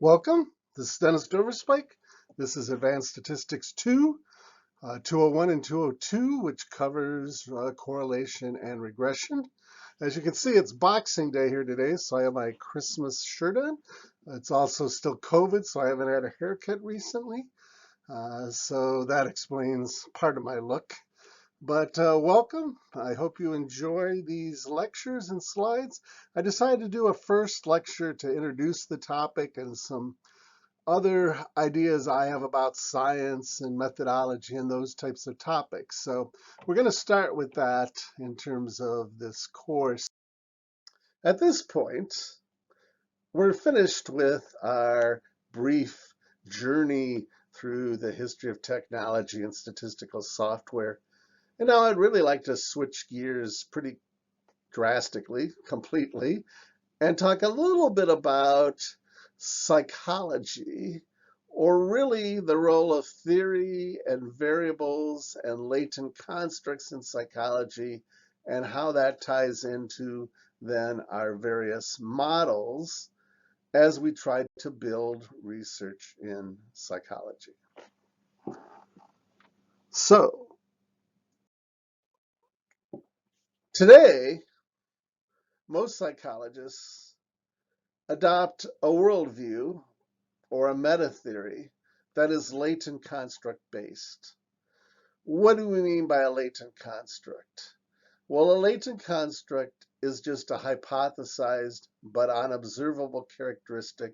Welcome. This is Dennis Doverspike. This is Advanced Statistics 2, 201 and 202, which covers correlation and regression. As you can see, it's Boxing Day here today, so I have my Christmas shirt on. It's also still COVID, so I haven't had a haircut recently. So that explains part of my look. But welcome. I hope you enjoy these lectures and slides. I decided to do a first lecture to introduce the topic and some other ideas I have about science and methodology and those types of topics. So we're going to start with that in terms of this course. At this point, we're finished with our brief journey through the history of technology and statistical software. And now I'd really like to switch gears pretty drastically, completely, and talk a little bit about psychology, or really the role of theory and variables and latent constructs in psychology, and how that ties into then our various models as we try to build research in psychology. So today, most psychologists adopt a worldview or a meta theory that is latent construct based. What do we mean by a latent construct? Well, a latent construct is just a hypothesized but unobservable characteristic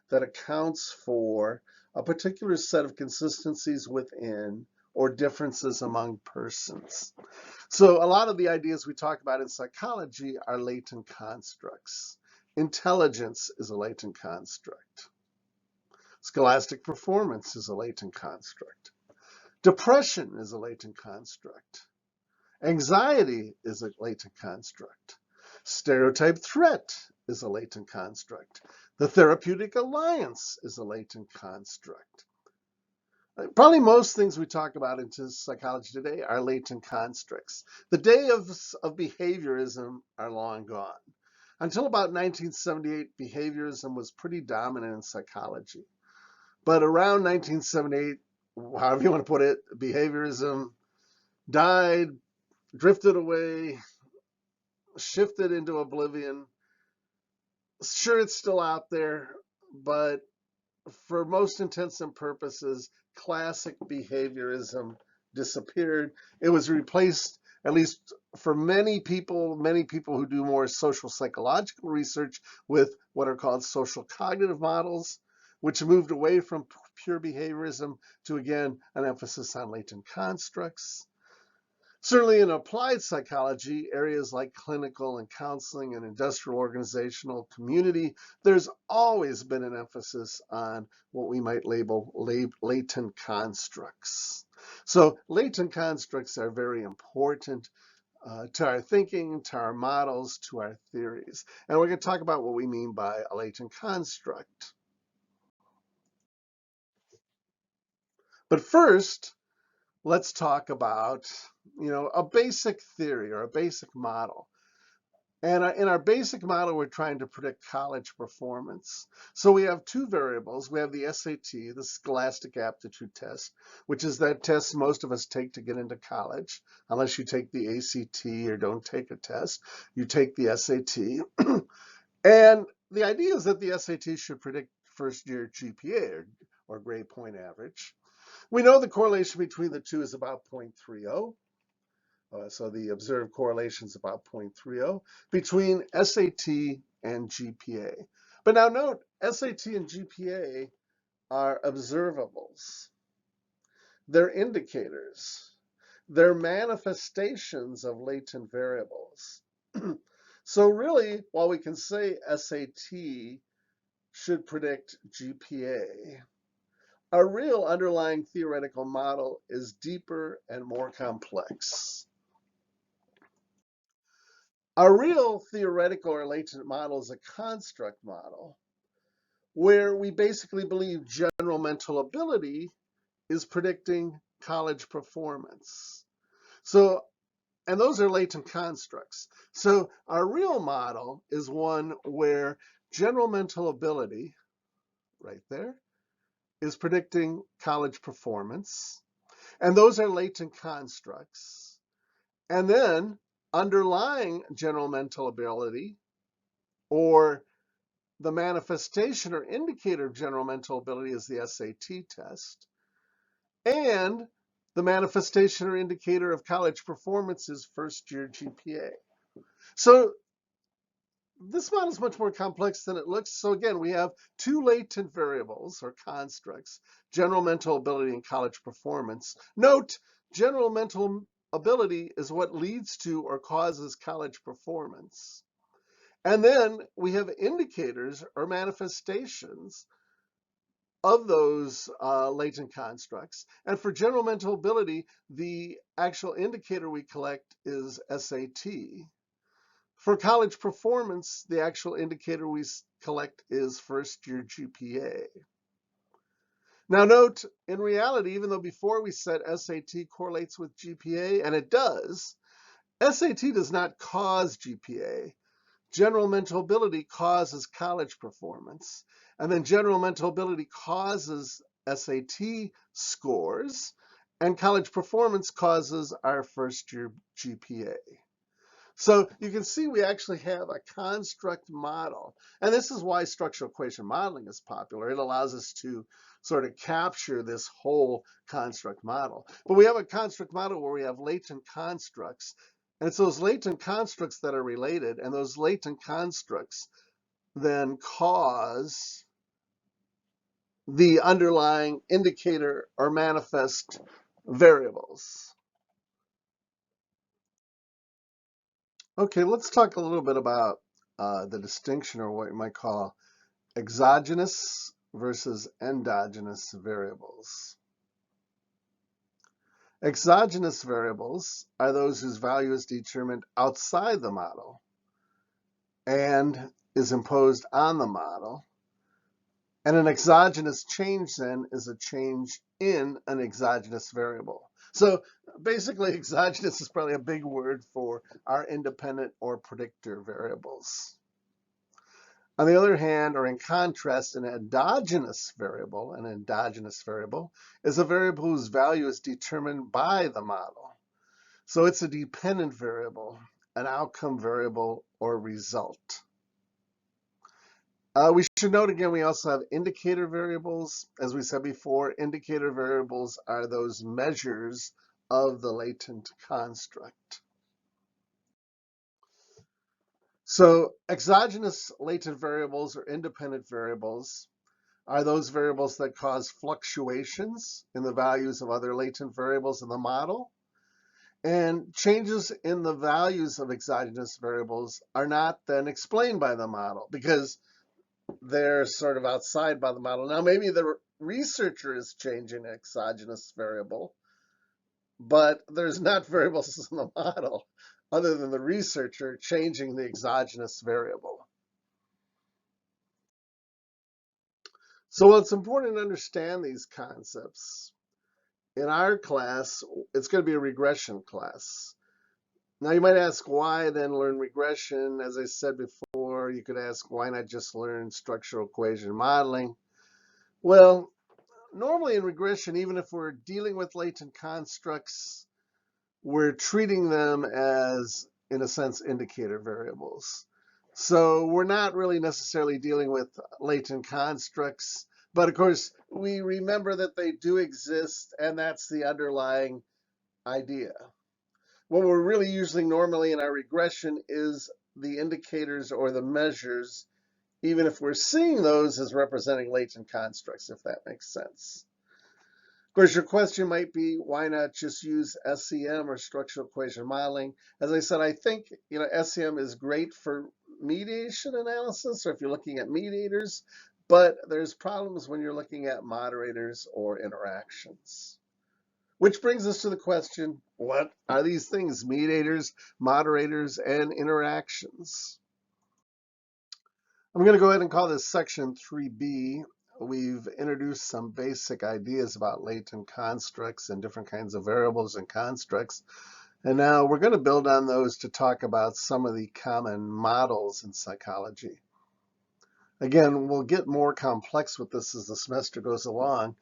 that accounts for a particular set of consistencies within or differences among persons. So a lot of the ideas we talk about in psychology are latent constructs. Intelligence is a latent construct. Scholastic performance is a latent construct. Depression is a latent construct. Anxiety is a latent construct. Stereotype threat is a latent construct. The therapeutic alliance is a latent construct. Probably most things we talk about in psychology today are latent constructs. The day of behaviorism are long gone. Until about 1978, behaviorism was pretty dominant in psychology. But around 1978, however you want to put it, behaviorism died, drifted away, shifted into oblivion. Sure, it's still out there, but for most intents and purposes, classic behaviorism disappeared. It was replaced, at least for many people who do more social psychological research, with what are called social cognitive models, which moved away from pure behaviorism to, again, an emphasis on latent constructs. Certainly in applied psychology, areas like clinical and counseling and industrial organizational community, there's always been an emphasis on what we might label latent constructs. So latent constructs are very important to our thinking, to our models, to our theories. And we're going to talk about what we mean by a latent construct. But first, let's talk about, a basic theory or a basic model. And in our basic model, we're trying to predict college performance. So we have two variables. We have the SAT, the Scholastic Aptitude Test, which is that test most of us take to get into college, unless you take the ACT or don't take a test. You take the SAT. And the idea is that the SAT should predict first-year GPA or grade point average. We know the correlation between the two is about 0.30. So the observed correlation is about 0.30 between SAT and GPA. But now note, SAT and GPA are observables. They're indicators. They're manifestations of latent variables. So really, while we can say SAT should predict GPA, a real underlying theoretical model is deeper and more complex. A real theoretical or latent model is a construct model where we basically believe general mental ability is predicting college performance. So, and those are latent constructs. So our real model is one where general mental ability, right there, is predicting college performance. And those are latent constructs. And then underlying general mental ability, or the manifestation or indicator of general mental ability, is the SAT test. And the manifestation or indicator of college performance is first-year GPA. So this model is much more complex than it looks. So again, we have two latent variables or constructs, general mental ability and college performance. Note, general mental ability is what leads to or causes college performance. And then we have indicators or manifestations of those latent constructs. And for general mental ability, the actual indicator we collect is SAT. For college performance, the actual indicator we collect is first-year GPA. Now note, in reality, even though before we said SAT correlates with GPA, and it does, SAT does not cause GPA. General mental ability causes college performance, and then general mental ability causes SAT scores, and college performance causes our first-year GPA. So you can see we actually have a construct model. And this is why structural equation modeling is popular. It allows us to sort of capture this whole construct model. But we have a construct model where we have latent constructs. And it's those latent constructs that are related. And those latent constructs then cause the underlying indicator or manifest variables. Okay, let's talk a little bit about the distinction, or what you might call exogenous versus endogenous variables. Exogenous variables are those whose value is determined outside the model and is imposed on the model. And an exogenous change then is a change in an exogenous variable. So basically, exogenous is probably a big word for our independent or predictor variables. On the other hand, or in contrast, an endogenous variable is a variable whose value is determined by the model. So it's a dependent variable, an outcome variable, or result. We should note again, we also have indicator variables. As we said before, indicator variables are those measures of the latent construct. So exogenous latent variables or independent variables are those variables that cause fluctuations in the values of other latent variables in the model. And changes in the values of exogenous variables are not then explained by the model because they're sort of outside by the model. Now, maybe the researcher is changing an exogenous variable, but there's not variables in the model other than the researcher changing the exogenous variable. So it's important to understand these concepts. In our class, it's going to be a regression class. Now you might ask, why then learn regression? As I said before, you could ask, why not just learn structural equation modeling? Well, normally in regression, even if we're dealing with latent constructs, we're treating them as, in a sense, indicator variables. So we're not really necessarily dealing with latent constructs, but of course, we remember that they do exist, and that's the underlying idea. What we're really using normally in our regression is the indicators or the measures, even if we're seeing those as representing latent constructs, if that makes sense. Of course, your question might be, why not just use SEM or structural equation modeling? As I said, I think SEM is great for mediation analysis, or if you're looking at mediators, but there's problems when you're looking at moderators or interactions. Which brings us to the question, what are these things? Mediators, moderators, and interactions. I'm going to go ahead and call this section 3B. We've introduced some basic ideas about latent constructs and different kinds of variables and constructs. And now we're going to build on those to talk about some of the common models in psychology. Again, we'll get more complex with this as the semester goes along.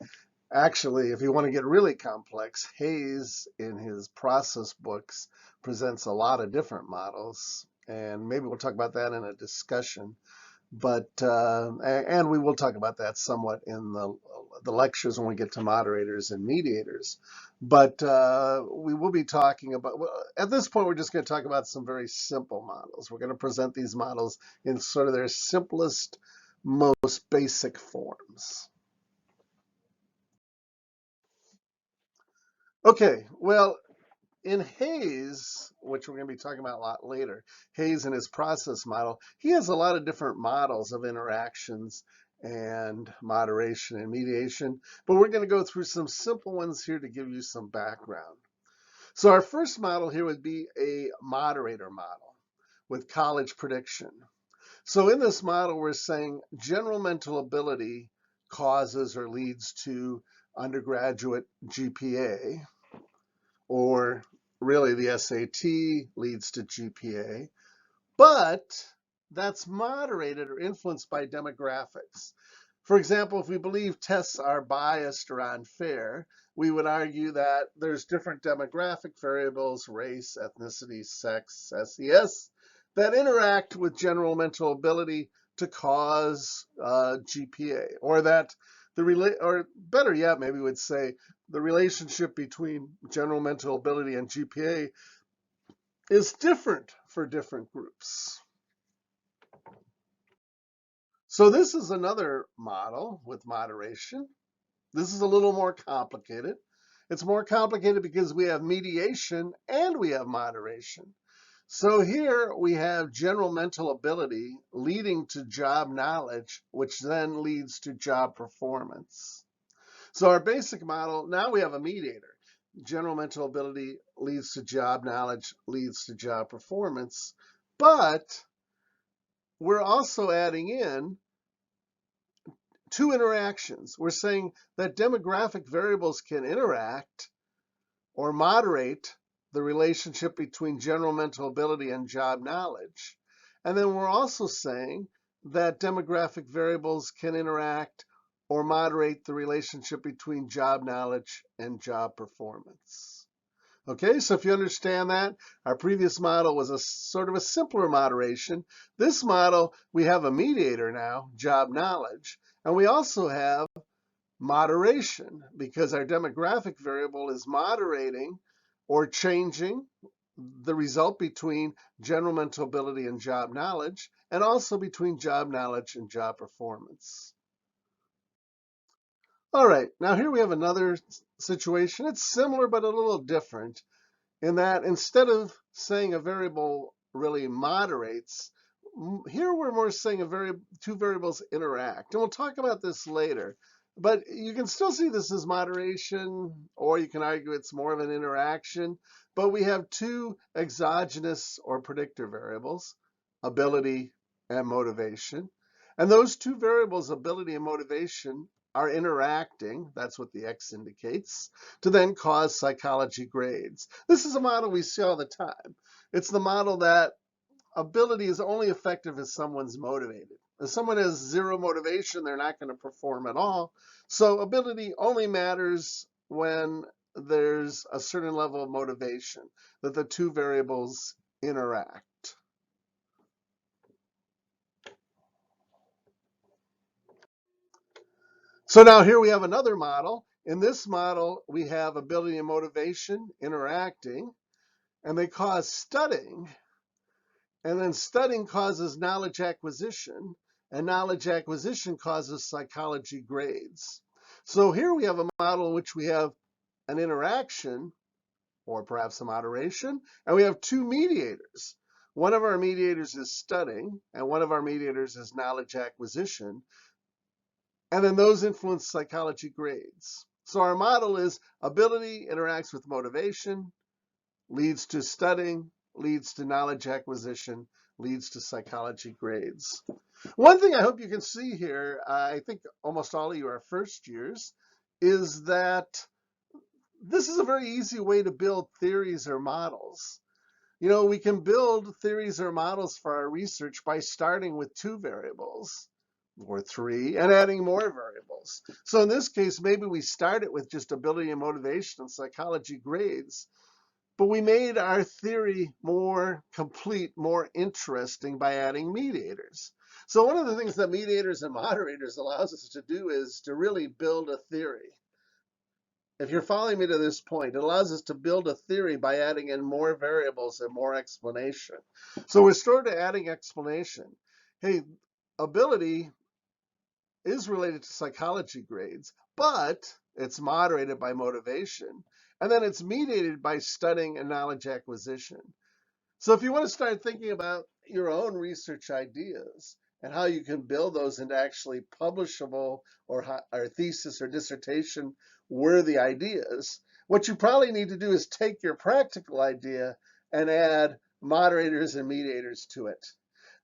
Actually, if you want to get really complex, Hayes, in his process books, presents a lot of different models, and maybe we'll talk about that in a discussion. But and we will talk about that somewhat in the lectures when we get to moderators and mediators. But we will be talking about, well, at this point, we're just going to talk about some very simple models. We're going to present these models in sort of their simplest, most basic forms. Okay, well, in Hayes, which we're going to be talking about a lot later, Hayes and his process model, he has a lot of different models of interactions and moderation and mediation, but we're going to go through some simple ones here to give you some background. So our first model here would be a moderator model with college prediction. So in this model, we're saying general mental ability causes or leads to undergraduate GPA, or really the SAT leads to GPA, but that's moderated or influenced by demographics. For example, if we believe tests are biased or unfair, we would argue that there's different demographic variables, race, ethnicity, sex, SES, that interact with general mental ability to cause GPA, or that or better yet, maybe we would say the relationship between general mental ability and GPA is different for different groups. So this is another model with moderation. This is a little more complicated. It's more complicated because we have mediation and we have moderation. So here we have general mental ability leading to job knowledge, which then leads to job performance. So our basic model, now we have a mediator. General mental ability leads to job knowledge, leads to job performance. But we're also adding in two interactions. We're saying that demographic variables can interact or moderate the relationship between general mental ability and job knowledge. And then we're also saying that demographic variables can interact or moderate the relationship between job knowledge and job performance. Okay, so if you understand that, our previous model was a sort of a simpler moderation. This model, we have a mediator now, job knowledge, and we also have moderation because our demographic variable is moderating or changing the result between general mental ability and job knowledge, and also between job knowledge and job performance. All right, now here we have another situation. It's similar but a little different in that instead of saying a variable really moderates, here we're more saying two variables interact. And we'll talk about this later. But you can still see this as moderation, or you can argue it's more of an interaction. But we have two exogenous or predictor variables, ability and motivation. And those two variables, ability and motivation, are interacting, that's what the X indicates, to then cause psychology grades. This is a model we see all the time. It's the model that ability is only effective if someone's motivated. If someone has zero motivation, they're not going to perform at all. So ability only matters when there's a certain level of motivation, that the two variables interact. So now here we have another model. In this model, we have ability and motivation interacting, and they cause studying. And then studying causes knowledge acquisition, and knowledge acquisition causes psychology grades. So here we have a model in which we have an interaction, or perhaps a moderation, and we have two mediators. One of our mediators is studying, and one of our mediators is knowledge acquisition. And then those influence psychology grades. So our model is ability interacts with motivation, leads to studying, leads to knowledge acquisition, leads to psychology grades. One thing I hope you can see here, I think almost all of you are first years, is that this is a very easy way to build theories or models. You know, we can build theories or models for our research by starting with two variables, or 3, and adding more variables. So in this case, maybe we started with just ability and motivation and psychology grades, but we made our theory more complete, more interesting by adding mediators. So one of the things that mediators and moderators allows us to do is to really build a theory. If you're following me to this point, it allows us to build a theory by adding in more variables and more explanation. So we're sort of adding explanation. Hey, ability is related to psychology grades, but it's moderated by motivation. And then it's mediated by studying and knowledge acquisition. So if you want to start thinking about your own research ideas and how you can build those into actually publishable or thesis or dissertation worthy ideas, what you probably need to do is take your practical idea and add moderators and mediators to it.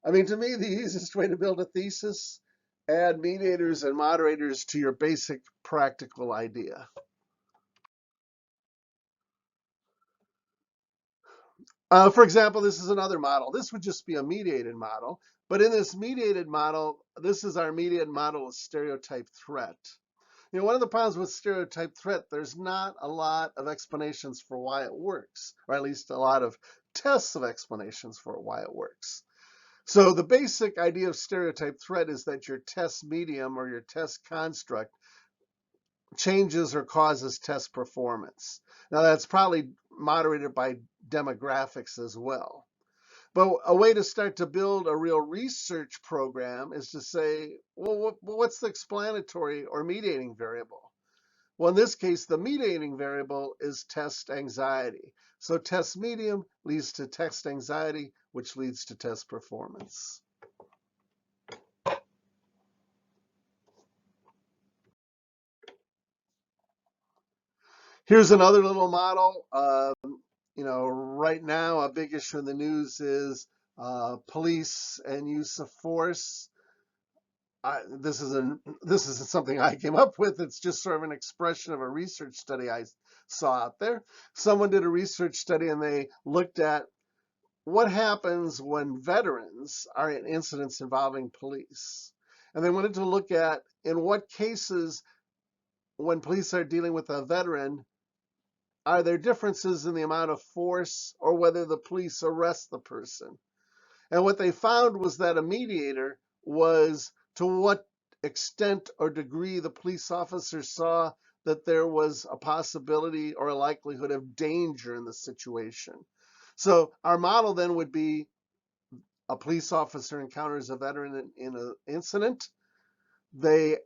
I mean, to me, the easiest way to build a thesis, add mediators and moderators to your basic practical idea. For example, this is another model. This would just be a mediated model. But in this mediated model, this is our mediated model of stereotype threat. You know, one of the problems with stereotype threat, there's not a lot of explanations for why it works, or at least a lot of tests of explanations for why it works. So the basic idea of stereotype threat is that your test medium or your test construct changes or causes test performance. Now that's probably moderated by demographics as well. But a way to start to build a real research program is to say, well, what's the explanatory or mediating variable? Well, in this case, the mediating variable is test anxiety. So test medium leads to test anxiety, which leads to test performance. Here's another little model. You know, right now, a big issue in the news is police and use of force. This isn't something I came up with. It's just sort of an expression of a research study I saw out there. Someone did a research study and they looked at what happens when veterans are in incidents involving police. And they wanted to look at in what cases when police are dealing with a veteran, are there differences in the amount of force or whether the police arrest the person? And what they found was that a mediator was to what extent or degree the police officer saw that there was a possibility or a likelihood of danger in the situation. So our model then would be a police officer encounters a veteran in an incident. They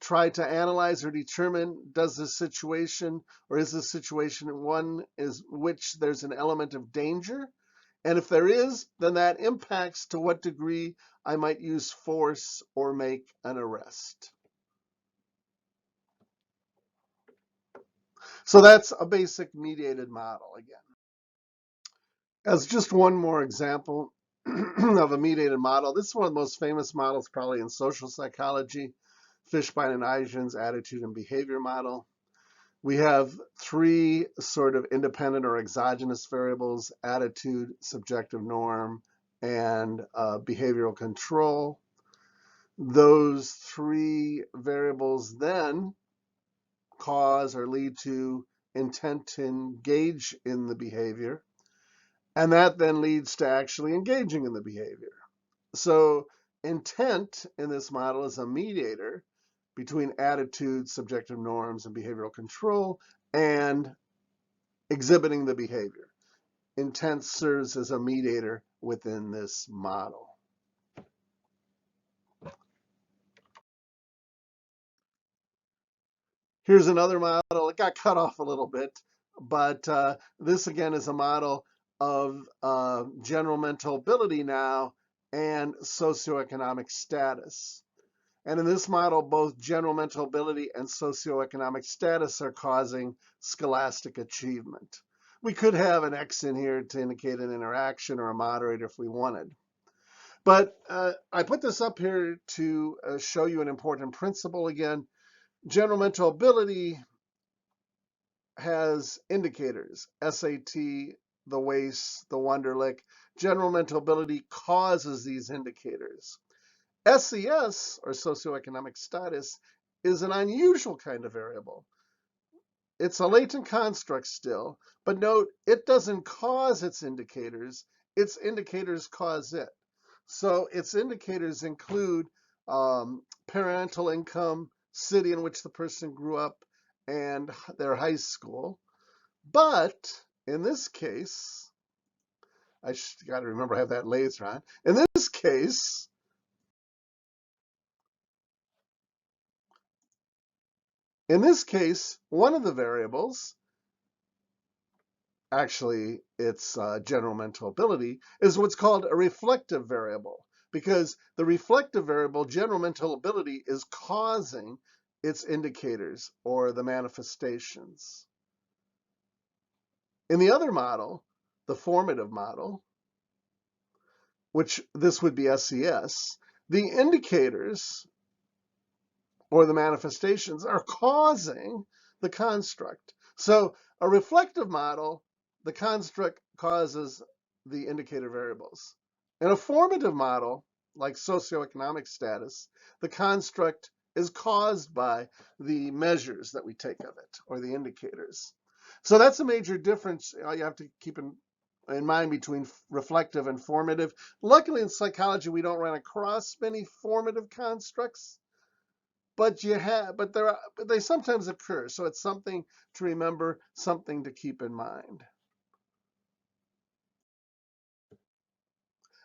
try to analyze or determine, does this situation or is this situation one is which there's an element of danger? And if there is, then that impacts to what degree I might use force or make an arrest. So that's a basic mediated model again. As just one more example of a mediated model, this is one of the most famous models probably in social psychology, Fishbein and Eisen's attitude and behavior model. We have 3 sort of independent or exogenous variables: attitude, subjective norm, and behavioral control. Those 3 variables then cause or lead to intent to engage in the behavior, and that then leads to actually engaging in the behavior. So intent in this model is a mediator between attitude, subjective norms, and behavioral control, and exhibiting the behavior. Intent serves as a mediator within this model. Here's another model. It got cut off a little bit, but this again is a model of general mental ability now and socioeconomic status. And in this model, both general mental ability and socioeconomic status are causing scholastic achievement. We could have an X in here to indicate an interaction or a moderator if we wanted. But I put this up here to show you an important principle again. General mental ability has indicators, SAT, the WAIS, the Wonderlic. General mental ability causes these indicators. SES, or socioeconomic status, is an unusual kind of variable. It's a latent construct still, but note, it doesn't cause its indicators cause it. So its indicators include parental income, city in which the person grew up, and their high school. But in this case, I got to remember I have that laser on. In this case, one of the variables, actually its general mental ability, is what's called a reflective variable, because the reflective variable, general mental ability, is causing its indicators or the manifestations. In the other model, the formative model, which this would be SES, the indicators or the manifestations are causing the construct. So a reflective model, the construct causes the indicator variables. In a formative model, like socioeconomic status, the construct is caused by the measures that we take of it, or the indicators. So that's a major difference you have to keep in mind between reflective and formative. Luckily in psychology, we don't run across many formative constructs, but they sometimes occur. So it's something to remember, something to keep in mind.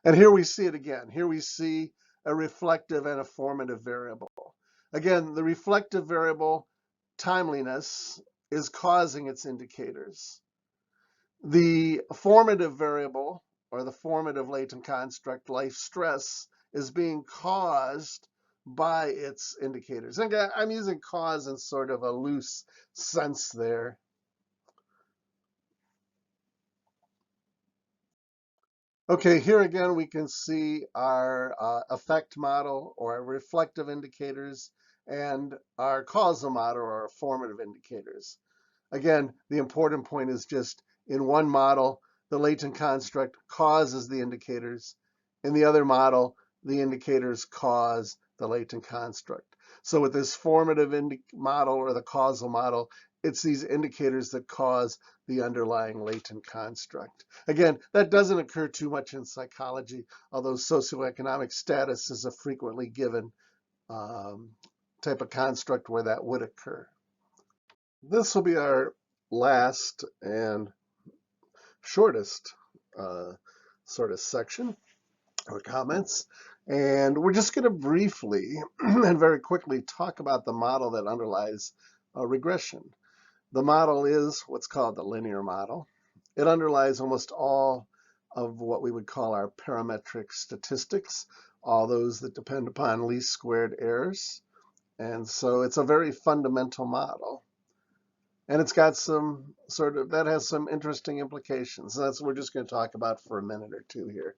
And here we see it again. Here we see a reflective and a formative variable. Again, the reflective variable, timeliness, is causing its indicators. The formative variable, or the formative latent construct, life stress, is being caused by its indicators. And again, I'm using cause in sort of a loose sense there. Okay, here again we can see our effect model, or our reflective indicators, and our causal model, or our formative indicators. Again, the important point is just in one model, the latent construct causes the indicators. In the other model, the indicators cause the latent construct. So with this formative model, or the causal model, it's these indicators that cause the underlying latent construct. Again, that doesn't occur too much in psychology, although socioeconomic status is a frequently given type of construct where that would occur. This will be our last and shortest sort of section or comments. And we're just going to briefly and very quickly talk about the model that underlies regression. The model is what's called the linear model. It underlies almost all of what we would call our parametric statistics, all those that depend upon least squared errors. And so it's a very fundamental model. And it's got some that has some interesting implications. And that's what we're just going to talk about for a minute or two here.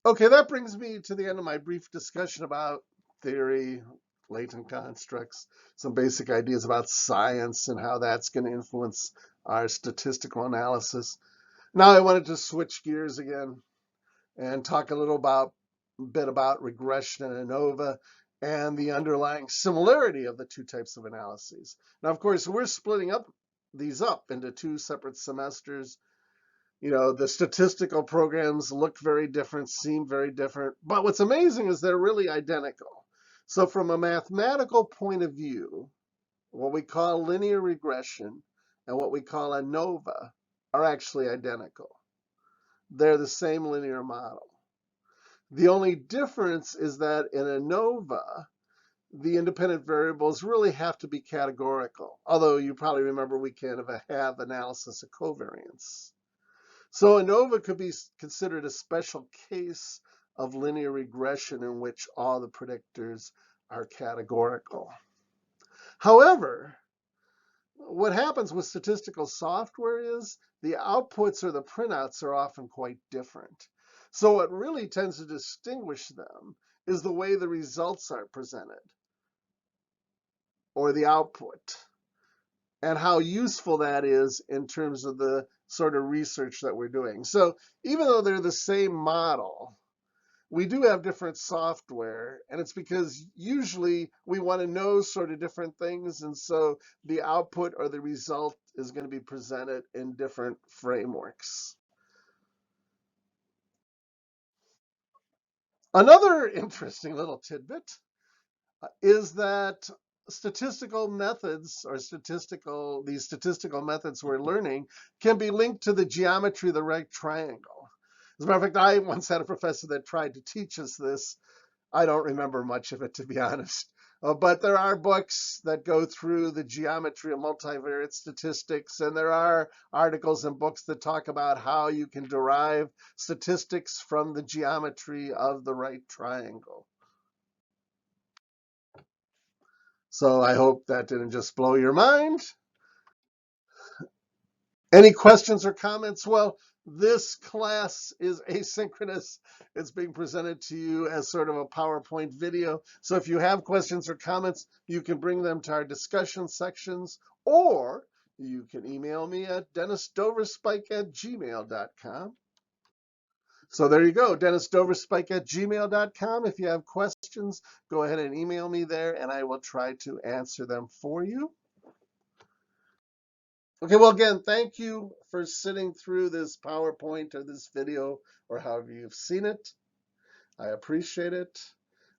Okay, that brings me to the end of my brief discussion about theory, latent constructs, some basic ideas about science and how that's going to influence our statistical analysis. Now I wanted to switch gears again and talk a little bit about regression and ANOVA and the underlying similarity of the two types of analyses. Now, of course, we're splitting these up into two separate semesters. You know, the statistical programs look very different, seem very different, but what's amazing is they're really identical. So from a mathematical point of view, what we call linear regression and what we call ANOVA are actually identical. They're the same linear model. The only difference is that in ANOVA, the independent variables really have to be categorical, although you probably remember we can have analysis of covariance. So ANOVA could be considered a special case of linear regression in which all the predictors are categorical. However, what happens with statistical software is the outputs or the printouts are often quite different. So what really tends to distinguish them is the way the results are presented, or the output, and how useful that is in terms of the sort of research that we're doing. So even though they're the same model, we do have different software, and it's because usually we want to know sort of different things, and so the output or the result is going to be presented in different frameworks. Another interesting little tidbit is that statistical methods or these statistical methods we're learning can be linked to the geometry of the right triangle. As a matter of fact, I once had a professor that tried to teach us this. I don't remember much of it, to be honest. But there are books that go through the geometry of multivariate statistics, and there are articles and books that talk about how you can derive statistics from the geometry of the right triangle. So I hope that didn't just blow your mind. Any questions or comments? Well, this class is asynchronous. It's being presented to you as sort of a PowerPoint video. So if you have questions or comments, you can bring them to our discussion sections, or you can email me at dennisdoverspike@gmail.com. So there you go, dennisdoverspike@gmail.com. If you have questions, go ahead and email me there, and I will try to answer them for you. Okay, well, again, thank you for sitting through this PowerPoint or this video or however you've seen it. I appreciate it.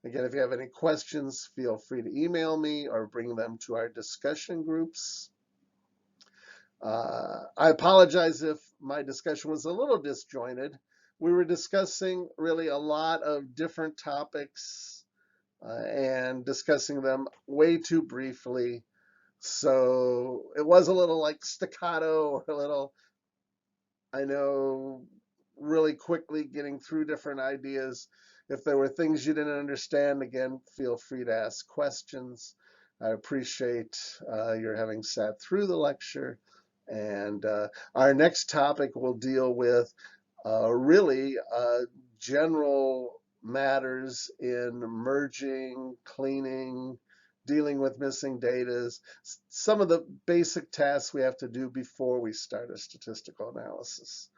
Again, if you have any questions, feel free to email me or bring them to our discussion groups. I apologize if my discussion was a little disjointed. We were discussing really a lot of different topics and discussing them way too briefly. So it was a little like staccato or a little, I know, really quickly getting through different ideas. If there were things you didn't understand, again, feel free to ask questions. I appreciate your having sat through the lecture. And our next topic will deal with really general matters in merging, cleaning, dealing with missing data, some of the basic tasks we have to do before we start a statistical analysis.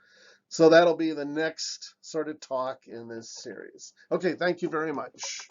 So that'll be the next sort of talk in this series. Okay, thank you very much.